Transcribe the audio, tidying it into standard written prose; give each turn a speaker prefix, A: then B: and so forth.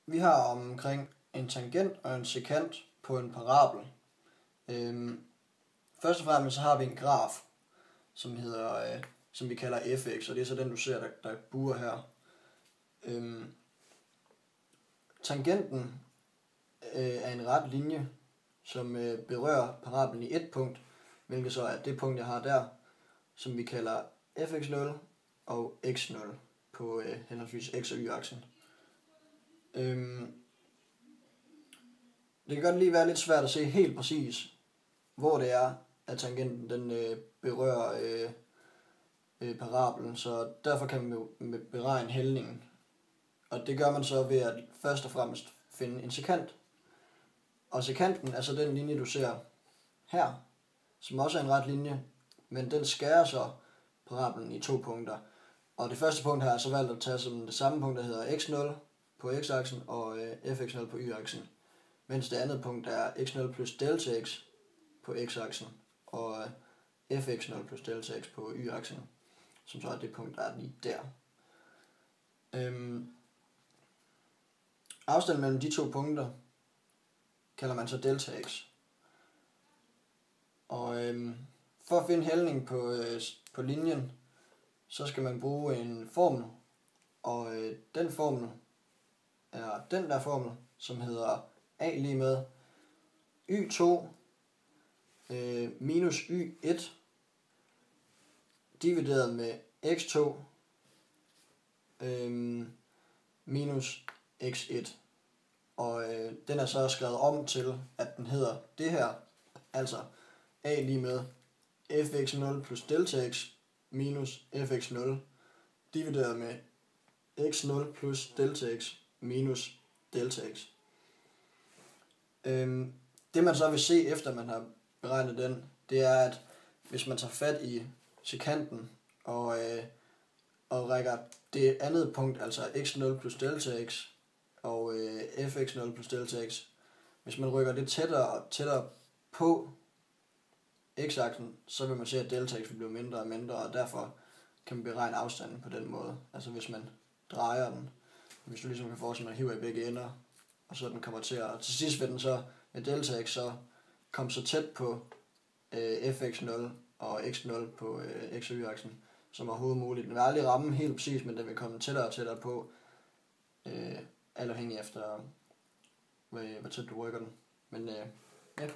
A: Vi har omkring en tangent og en sekant på en parabel. Først og fremmest så har vi en graf, som vi kalder fx, og det er så den, du ser, der buer her. Tangenten er en ret linje, som berører parablen i et punkt, hvilket så er det punkt, jeg har der, som vi kalder fx0 og x0 på henholdsvis x- og y-aksen. Det kan godt lige være lidt svært at se helt præcis, hvor det er, at tangenten den berører parablen, så derfor kan man beregne hældningen. Og det gør man så ved at først og fremmest finde en sekant. Og sekanten er så den linje, du ser her, som også er en ret linje, men den skærer så parablen i 2 punkter. Og det første punkt har jeg så valgt at tage som det samme punkt, der hedder x0 på x-aksen og fx0 på y-aksen. Mens det andet punkt er x0 plus delta x på x-aksen og fx0 plus delta x på y-aksen, som så er det punkt, der er lige der. Afstanden mellem de 2 punkter kalder man så delta x. Og for at finde hældning på linjen, så skal man bruge en formel, og den formel er den der formel, som hedder a lige med y2 minus y1 divideret med x2 minus x1. Og den er så skrevet om til, at den hedder det her, altså a lige med fx0 plus delta x minus fx0 divideret med x0 plus delta x minus delta x. Det man så vil se efter man har beregnet den, det er, at hvis man tager fat i sekanten og rækker det andet punkt, altså x0 plus delta x og fx0 plus delta x, hvis man rykker det tættere og tættere på x-aksen, så vil man se, at delta x vil blive mindre og mindre, og derfor kan man beregne afstanden på den måde. Altså hvis man drejer den, hvis du ligesom kan forestille, at man hiver i begge ender, og så den kommer til sidst vil den så med delta x så komme så tæt på fx0 og x0 på x- og y-aksen som overhovedet muligt. Den vil aldrig ramme helt præcis, men den vil komme tættere og tættere på, alt afhængig efter hvor tæt du rykker den. Men ja.